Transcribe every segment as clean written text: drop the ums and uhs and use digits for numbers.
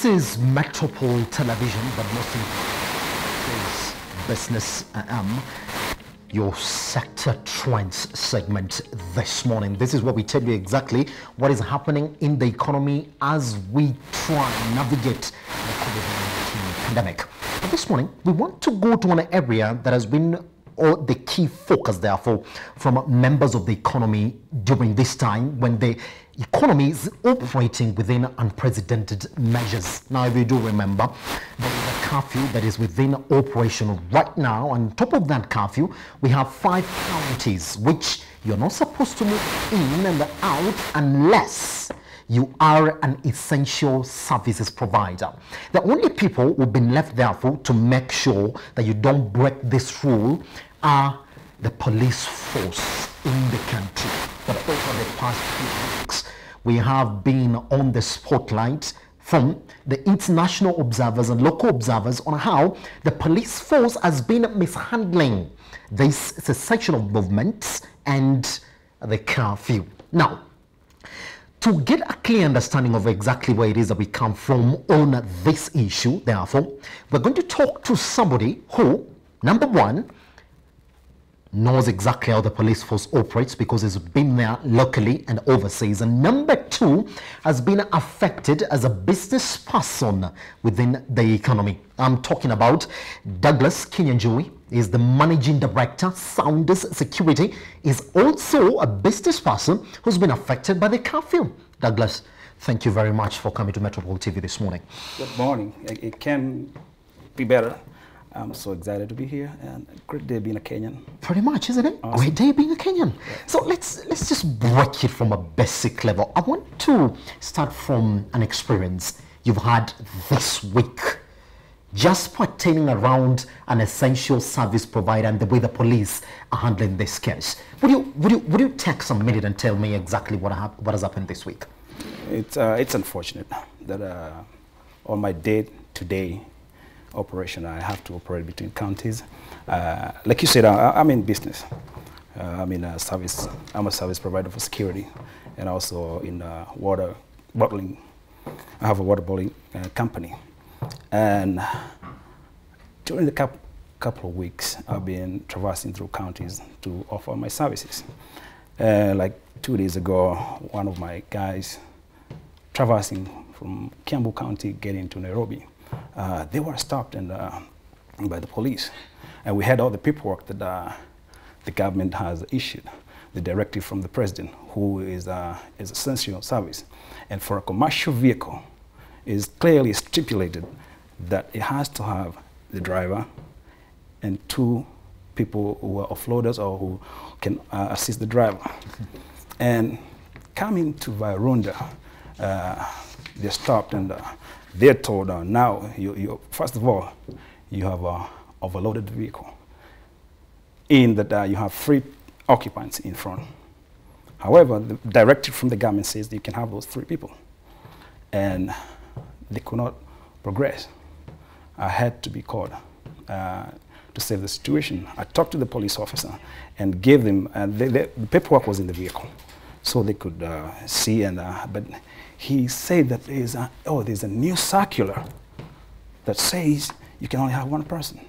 This is Metropol Television, but most importantly, is Business AM, your sector trends segment this morning. This is where we tell you exactly what is happening in the economy as we try and navigate the COVID-19 pandemic. But this morning, we want to go to an area that has been the key focus, therefore, from members of the economy during this time when the economy is operating within unprecedented measures. Now, if you do remember, there is a curfew that is within operation right now. On top of that curfew, we have 5 counties which you're not supposed to move in and out unless you are an essential services provider. The only people who've been left, therefore, to make sure that you don't break this rule are the police force in the country. But over the past few weeks, we have been on the spotlight from the international observers and local observers on how the police force has been mishandling this section of movements and the curfew. Now, to get a clear understanding of exactly where it is that we come from on this issue, therefore, we're going to talk to somebody who, number one, knows exactly how the police force operates because he's been there locally and overseas. And number two, has been affected as a business person within the economy. I'm talking about Douglas Kinyanjui. Is the managing director, Sounders Security, is also a business person who's been affected by the curfew. Douglas, thank you very much for coming to Metropol TV this morning. Good morning. It can be better. I'm so excited to be here, and a great day being a Kenyan. Pretty much, isn't it? Awesome. Great day being a Kenyan. Yeah. So let's just break it from a basic level. I want to start from an experience you've had this week, just pertaining around an essential service provider and the way the police are handling this case. Would you take some minute and tell me exactly what has happened this week? It's unfortunate that on my day-to-day operation, I have to operate between counties. Like you said, I'm in business. I'm in a service. I'm a service provider for security, and also in water bottling. I have a water bottling company, and during the couple of weeks, I've been traversing through counties to offer my services. Like 2 days ago, one of my guys traversing from Kiambu County getting to Nairobi, they were stopped and by the police, and we had all the paperwork that the government has issued, the directive from the president, who is essential service, and for a commercial vehicle, is clearly stipulated that it has to have the driver and 2 people who are offloaders or who can assist the driver. And coming to Virunda, they're stopped and they're told now, first of all, you have an overloaded vehicle, in that you have 3 occupants in front. However, the directive from the government says that you can have those 3 people, and they could not progress. I had to be called to save the situation. I talked to the police officer and gave them, the paperwork was in the vehicle, so they could see, and but he said that there's a new circular that says you can only have 1 person,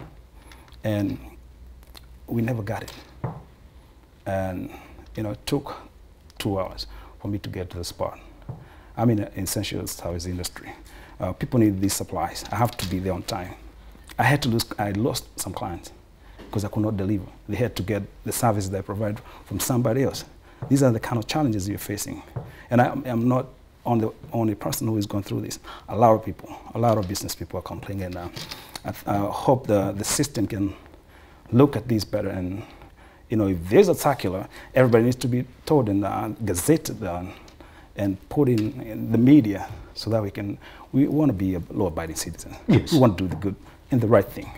and we never got it. And it took 2 hours for me to get to the spot. I'm in the essential service industry. People need these supplies. I have to be there on time. I lost some clients because I could not deliver. They had to get the service that I provide from somebody else. These are the kind of challenges you're facing. And I'm not the only person who is going through this. A lot of people, a lot of business people are complaining, and I hope the system can look at this better. And if there's a circular, everybody needs to be told and gazetted and put in the media, so that we want to be a law-abiding citizen. Yes. We want to do the good and the right thing.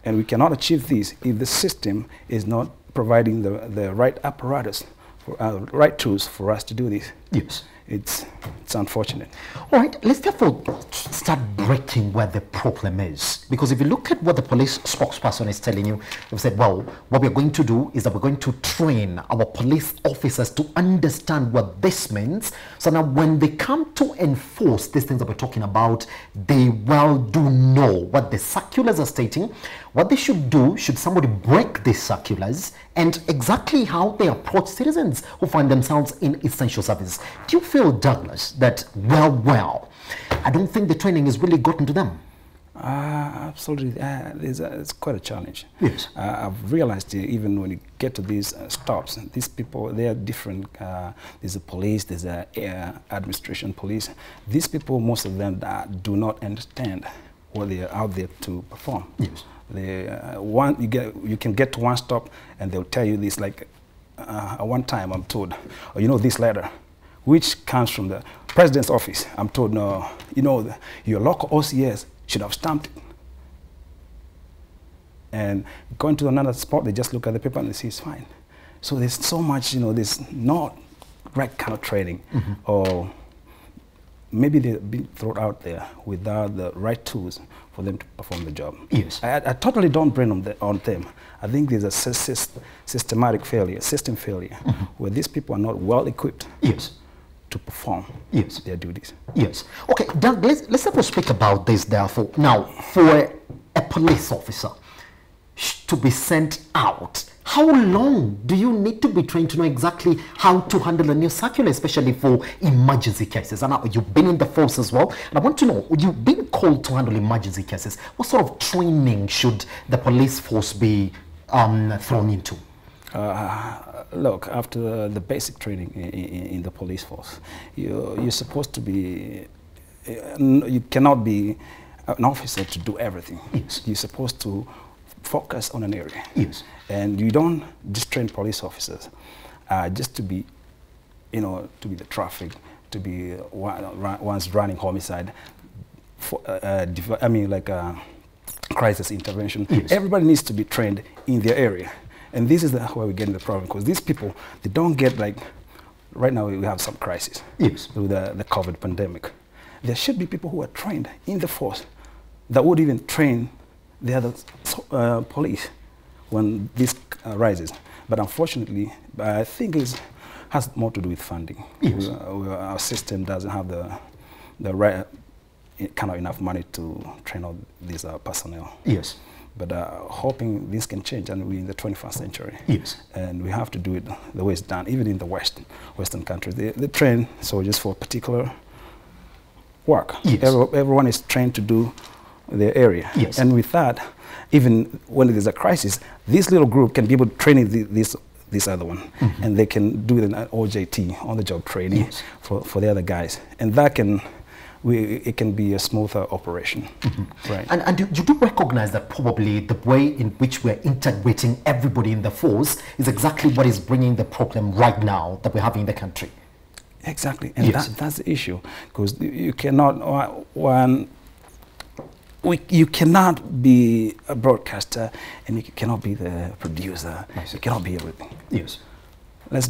And we cannot achieve this if the system is not providing the right apparatus, right tools for us to do this. Yes. It's unfortunate. All right, let's therefore start breaking where the problem is. Because if you look at what the police spokesperson is telling you, they've said, well, what we're going to do is that we're going to train our police officers to understand what this means. So now when they come to enforce these things that we're talking about, they well do know what the circulars are stating, what they should do, should somebody break these circulars, and exactly how they approach citizens who find themselves in essential services. Do you feel, Douglas, that, well, I don't think the training has really gotten to them? Absolutely. It's quite a challenge. Yes. I've realized even when you get to these stops, these people, they are different. There's a police, there's a administration police. These people, most of them do not understand what they are out there to perform. Yes. You can get to one stop and they'll tell you this, like one time I'm told, oh, you know, this letter, which comes from the president's office. I'm told, no, you know, your local OCS should have stamped it. And going to another spot, they just look at the paper and they see it's fine. So there's so much, you know, there's not right kind of training, or maybe they've been thrown out there without the right tools for them to perform the job. Yes. I totally don't blame on them. I think there's a systematic failure, system failure, where these people are not well equipped. Yes. To perform their duties. Yes. Okay, Doug, let's therefore speak about this therefore. Now, for a police officer to be sent out, how long do you need to be trained to know exactly how to handle a new circular, especially for emergency cases? And now you've been in the force as well, and I want to know, you've been called to handle emergency cases. What sort of training should the police force be thrown into? Look, after the basic training in the police force, you're supposed to be, you cannot be an officer to do everything. Yes. You're supposed to focus on an area. Yes. And you don't just train police officers just to be, you know, to be the traffic, to be ones running homicide, crisis intervention. Yes. Everybody needs to be trained in their area. And this is where we get in the problem, because these people, they don't get, like, right now we have some crisis. Yes. With the COVID pandemic. There should be people who are trained in the force that would even train the other police when this arises. But unfortunately, I think it has more to do with funding. Yes. Our system doesn't have the right kind of enough money to train all these personnel. Yes. But hoping this can change, and we're in the 21st century. Yes. And we have to do it the way it's done, even in the Western countries. They train soldiers for particular work. Yes. Everyone is trained to do their area. Yes. And with that, even when there's a crisis, this little group can be able to train this other one. And they can do an OJT, on-the-job training, yes, for the other guys. And that can, it can be a smoother operation. Right. And you do recognize that probably the way in which we're integrating everybody in the force is exactly what is bringing the problem right now that we're having in the country. Exactly. And yes, that's the issue. Because you cannot, you cannot be a broadcaster and you cannot be the producer. You cannot be everything. Yes. Let's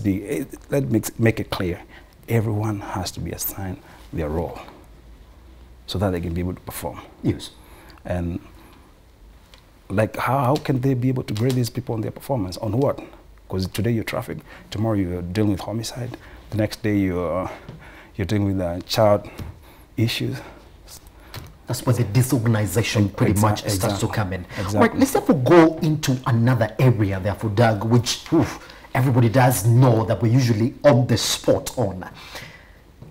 make it clear. Everyone has to be assigned their role, so that they can be able to perform. Yes. And like, how can they be able to grade these people on their performance? On what? Because today you're traffic, tomorrow you're dealing with homicide, the next day you're dealing with child issues. That's where the disorganization pretty much starts to come in. Exactly. All right, let's therefore go into another area, therefore, Doug, which everybody does know that we're usually on the spot on.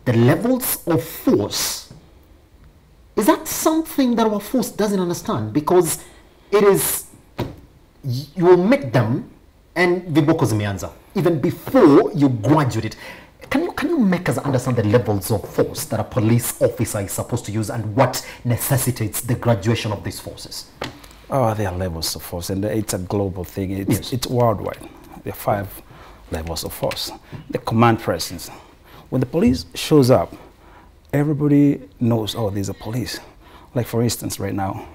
The levels of force. Is that something that our force doesn't understand? Because it is, you will meet them and viboko zimeanza even before you graduate. Can you make us understand the levels of force that a police officer is supposed to use and what necessitates the graduation of these forces? Oh, there are levels of force, and it's a global thing. It's worldwide. There are 5 levels of force. The command presence. When the police shows up, everybody knows, oh, there's a police. Like, for instance, right now,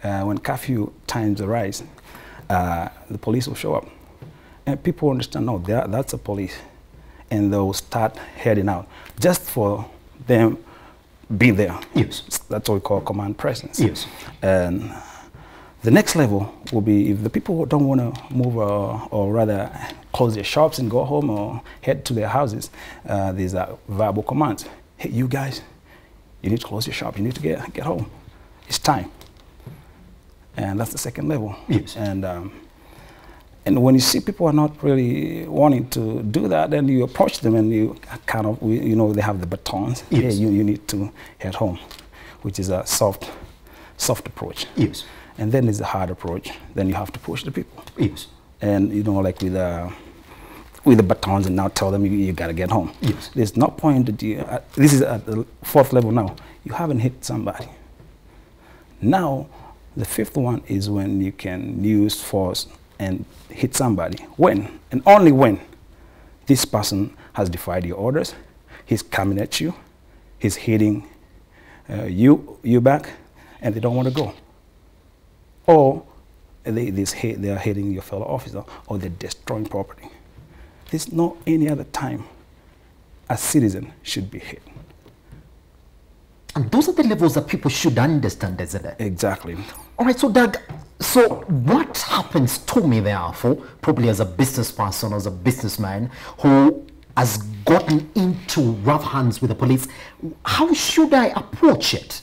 when curfew times arise, the police will show up. And people understand, no, that's a police. and they'll start heading out just for them being there. Yes. That's what we call command presence. Yes. And the next level will be if the people don't want to move or rather close their shops and go home or head to their houses, there's a verbal command. Hey, you guys, you need to close your shop. You need to get home. It's time. And that's the second level. Yes. And when you see people are not really wanting to do that, then you approach them and you kind of, you know, they have the batons. Yes. Hey, you need to head home, which is a soft approach. Yes. And then there's the hard approach. Then you have to push the people. Yes. And, you know, like with the batons and now tell them you got to get home. Yes. There's no point that you, this is at the fourth level now, you haven't hit somebody. Now, the fifth one is when you can use force and hit somebody. When, and only when, this person has defied your orders, he's coming at you, he's hitting you back, and they don't want to go. Or they are hitting your fellow officer, or they're destroying property. There's no any other time a citizen should be hit. And those are the levels that people should understand, isn't it? Exactly. All right, so Doug, so what happens to me therefore, probably as a business person, as a businessman who has gotten into rough hands with the police, how should I approach it?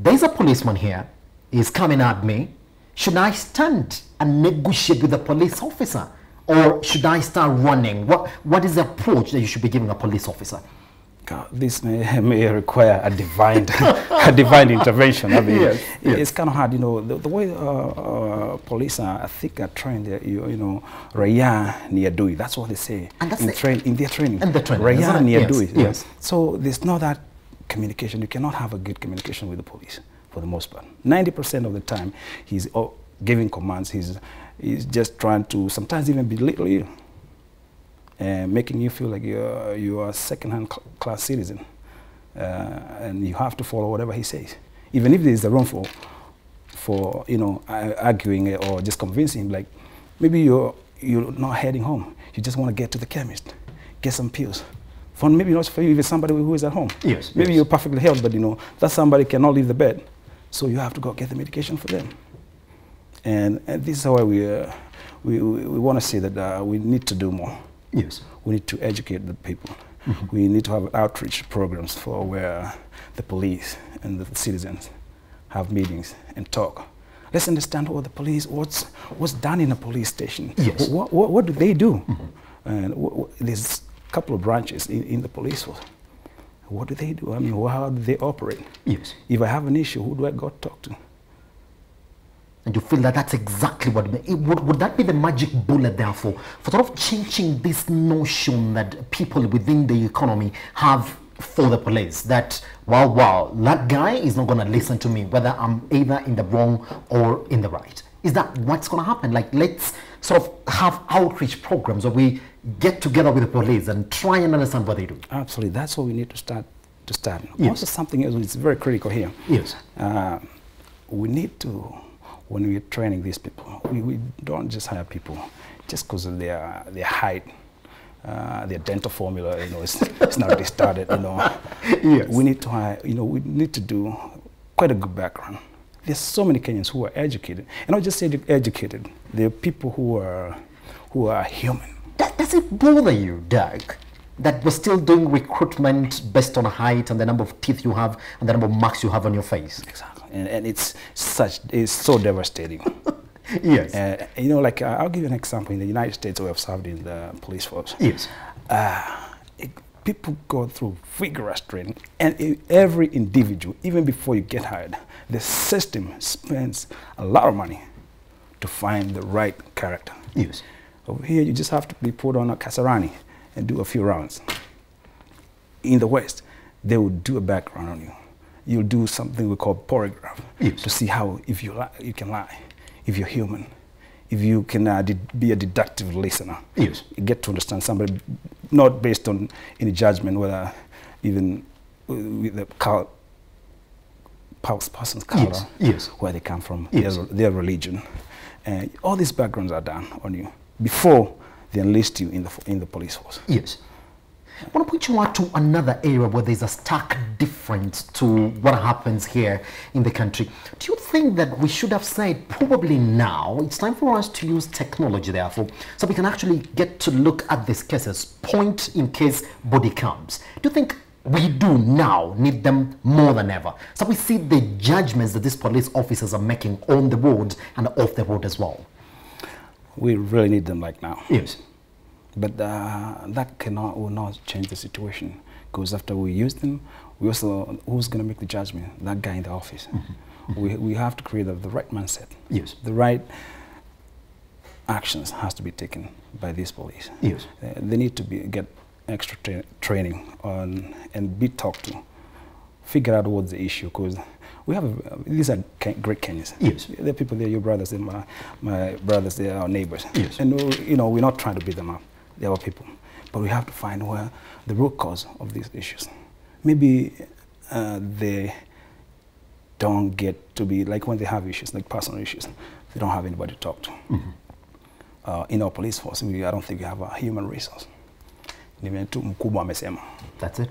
There's a policeman here, he's coming at me. Should I stand and negotiate with the police officer? Or should I start running? What is the approach that you should be giving a police officer? God, this may require a divine, a divine intervention. I mean, yes, yes. It's kind of hard, you know, the way police are, I think, are trained, you know, Raya ni adui. That's what they say and that's in their training. And the training. Raya ni yes, adui. yes. So there's not that communication. You cannot have a good communication with the police for the most part. 90% of the time, he's giving commands. He's just trying to sometimes even belittle you. Making you feel like you are a second-hand class citizen, and you have to follow whatever he says, even if there is a room for you know arguing or just convincing him. Like maybe you're not heading home, you just want to get to the chemist, get some pills. For maybe not for you, even somebody who is at home. Yes. Maybe yes. you're perfectly healthy, but you know that somebody cannot leave the bed, so you have to go get the medication for them. And this is why we want to say that we need to do more. Yes. We need to educate the people. Mm-hmm. We need to have outreach programs for where the police and the citizens have meetings and talk. Let's understand what the police, what's done in a police station. Yes. What do they do? Mm-hmm. And there's a couple of branches in the police force. What do they do? I mean, how do they operate? Yes. If I have an issue, who do I go talk to? And you feel that that's exactly what would that be the magic bullet therefore for sort of changing this notion that people within the economy have for the police, that wow, that guy is not going to listen to me whether I'm either in the wrong or in the right? Is that what's going to happen? Like, let's sort of have outreach programs where we get together with the police and try and understand what they do. Absolutely, that's what we need to start. Yes. Also, something else which is very critical here. Yes. We need to. When we're training these people, we don't just hire people just because of their height, their dental formula, you know, it's not distorted, you know. Yes. We need to hire, you know, we need to do quite a good background. There's so many Kenyans who are educated, and not just educated, they're people who are human. Does it bother you, Doug, that we're still doing recruitment based on height and the number of teeth you have and the number of marks you have on your face? Exactly. And it's so devastating. Yes. You know, like I'll give you an example. In the United States, we have served in the police force. Yes. People go through vigorous training, and every individual, even before you get hired, the system spends a lot of money to find the right character. Yes. Over here, you just have to be put on a Kasarani and do a few rounds. In the West, they will do a background on you. You'll do something we call polygraph, yes, to see how, if you can lie, if you're human, if you can be a deductive listener. Yes. You get to understand somebody, not based on any judgment, whether even with the person's color, yes, yes, where they come from, yes, their religion. All these backgrounds are done on you before they enlist you in the police force. Yes. I want to point you out to another area where there's a stark difference to what happens here in the country. Do you think that we should have said probably now it's time for us to use technology, therefore, so we can actually get to look at these cases, point in case body comes? Do you think we do now need them more than ever? So we see the judgments that these police officers are making on the road and off the road as well. We really need them like now. Yes. But that will not change the situation, because after we use them, we also, who's going to make the judgment? That guy in the office. We have to create the right mindset. Yes. The right actions has to be taken by these police. Yes. They need to get extra training on and be talked to, figure out what's the issue, because we have these are great Kenyans. Yes. They're people, they're your brothers, they're my brothers, they're our neighbors. Yes. And you know, we're not trying to beat them up. They're our people. But we have to find where the root cause of these issues. Maybe they don't get to be, like when they have issues, like personal issues, they don't have anybody to talk to. In our police force, I don't think we have a human resource. That's it.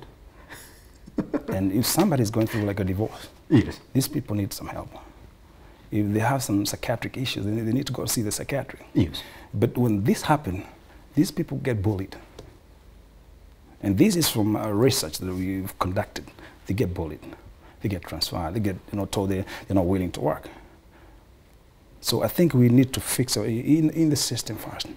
And if somebody is going through like a divorce, yes, these people need some help. If they have some psychiatric issues, they need to go see the psychiatrist. Yes. But when this happens, these people get bullied. And this is from research that we've conducted. They get bullied. They get transferred. They get told they're not willing to work. So I think we need to fix it in the system first.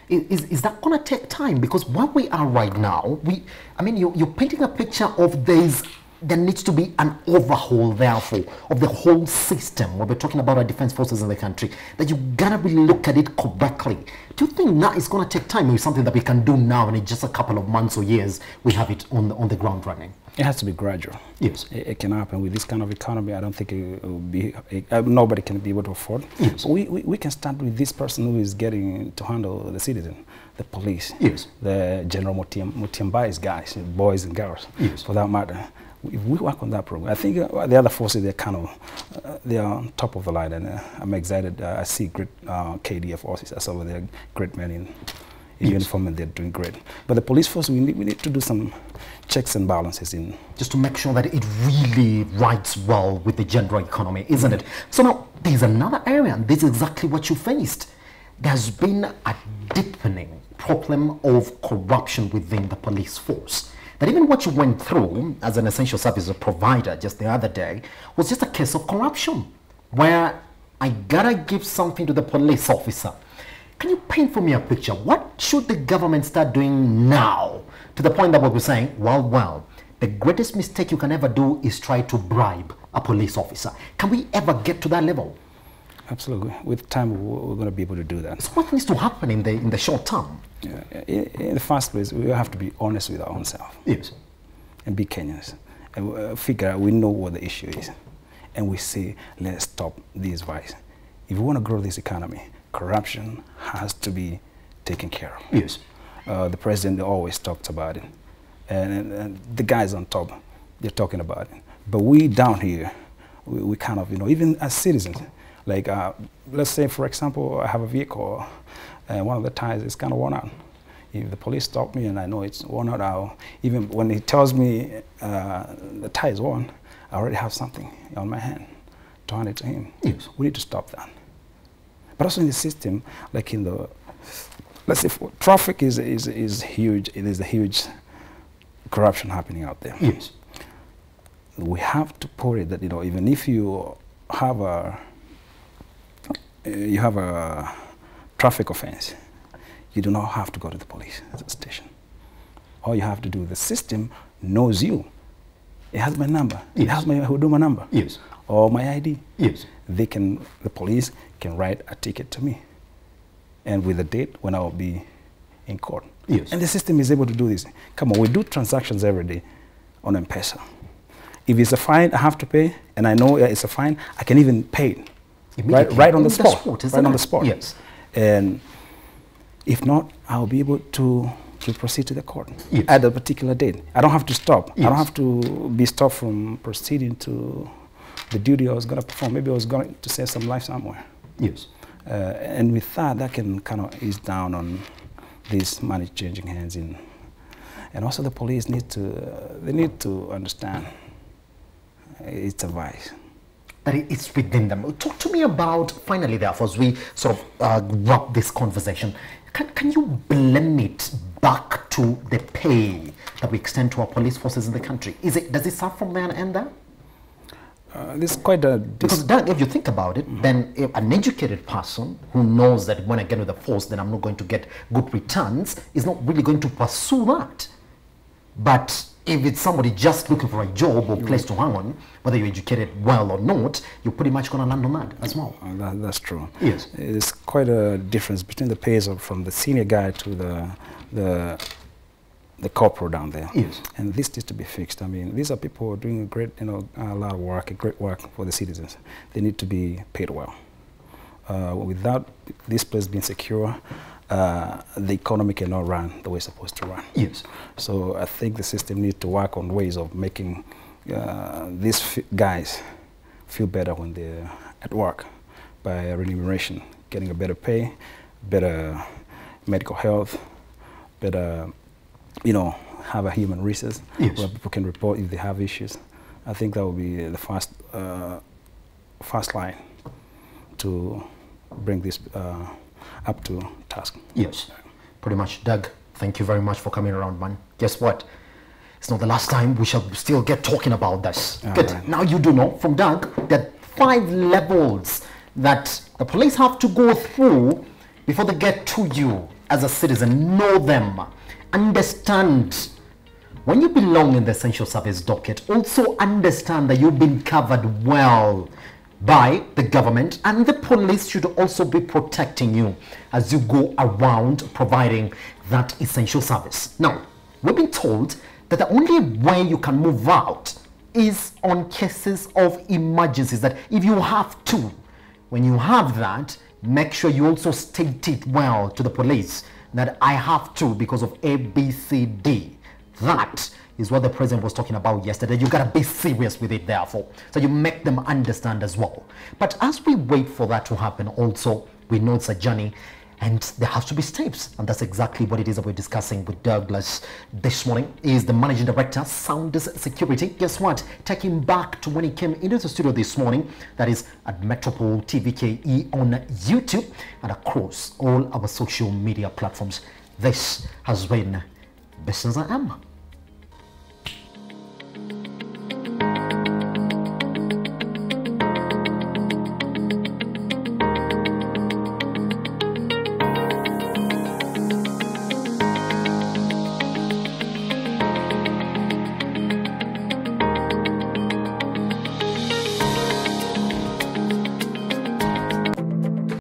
Is that going to take time? Because where we are right now, you're painting a picture of there needs to be an overhaul, therefore, of the whole system. When we're talking about our defense forces in the country, that you gotta really look at it correctly. Do you think that is going to take time, or is something that we can do now, and in just a couple of months or years, we have it on the ground running? It has to be gradual. Yes. It can happen with this kind of economy. I don't think it will be, nobody can be able to afford. Yes. So we can start with this person who is getting to handle the citizen, the police, yes, the General Mutiambai's guys, boys and girls, yes, for that matter. If we work on that program, I think the other forces, they are on top of the line, and I'm excited. I see great KDF officers over there, great men in uniform, and they're doing great. But the police force, we need to do some checks and balances in. Just to make sure that it really rides well with the general economy, isn't it? So now, there's another area, and this is exactly what you faced. There's been a deepening problem of corruption within the police force. That even what you went through as an essential service provider just the other day was just a case of corruption, where I gotta give something to the police officer. Can you paint for me a picture? What should the government start doing now, to the point that we're saying, well, the greatest mistake you can ever do is try to bribe a police officer? Can we ever get to that level? Absolutely. With time, we're going to be able to do that. So what needs to happen in the short term? In the first place, we have to be honest with our own self. Yes. And be Kenyans. And figure out, we know what the issue is. And we say, let's stop these vices. If we want to grow this economy, corruption has to be taken care of. Yes. The president always talks about it. And the guys on top, they're talking about it. But we down here, we kind of, even as citizens, like, let's say, for example, I have a vehicle and one of the tires is kind of worn out. If the police stop me and I know it's worn out, even when he tells me the tire is worn, I already have something on my hand to hand it to him. Yes. We need to stop that. But also in the system, like in the, let's say, traffic is huge. It is a huge corruption happening out there. Yes. We have to put it that, even if you have a traffic offense, you do not have to go to the police station. All you have to do, the system knows you. It has my number. Yes. It has my Huduma number. Yes. Or my ID. Yes. The police can write a ticket to me, and with a date when I will be in court. Yes. And the system is able to do this. Come on, we do transactions every day on M-Pesa. If it's a fine I have to pay, and I know it's a fine, I can even pay it. Right on the spot. Right on the spot. Yes. And if not, I'll be able to proceed to the court, yes, at a particular date. I don't have to stop. Yes. I don't have to be stopped from proceeding to the duty I was going to perform. Maybe I was going to save some life somewhere. Yes. And with that, that can kind of ease down on this money changing hands in. And also the police need to understand it's a vice. That it's within them. Talk to me about, finally therefore, as we sort of wrap this conversation, can you blame it back to the pay that we extend to our police forces in the country? Does it start from there and end there? This is quite a... Because then, if you think about it, then if an educated person who knows that when I get with the force, then I'm not going to get good returns, is not really going to pursue that. But if it's somebody just looking for a job or place to hang on, whether you're educated well or not, you're pretty much going to land on that as well. That's true. Yes. There's quite a difference between the pays from the senior guy to the corporal down there. Yes. And this needs to be fixed. I mean, these are people who are doing a lot of work, great work for the citizens. They need to be paid well. Without this place being secure, the economy cannot run the way it's supposed to run. Yes. So I think the system needs to work on ways of making these guys feel better when they're at work by remuneration, getting a better pay, better medical health, better, have a human resource where people can report if they have issues. I think that will be the first line to bring this up to task. Yes, pretty much. Doug, thank you very much for coming around, man. Guess what? It's not the last time. We shall still get talking about this. Good. Right. Now you do know from Doug that 5 levels that the police have to go through before they get to you as a citizen. Know them. Understand when you belong in the essential service docket. Also understand that you've been covered well by the government, and the police should also be protecting you as you go around providing that essential service. Now, we've been told that the only way you can move out is on cases of emergencies, that if you have to, when you have that, make sure you also state it well to the police that I have to because of A, B, C, D. That is what the president was talking about yesterday. You gotta be serious with it, therefore. So you make them understand as well. But as we wait for that to happen also, we know it's a journey and there has to be steps. And that's exactly what it is that we're discussing with Douglas this morning. He is the Managing Director, Sounders Security. Guess what? Take him back to when he came into the studio this morning. That is at Metropol TVKE on YouTube and across all our social media platforms. This has been Business I Am.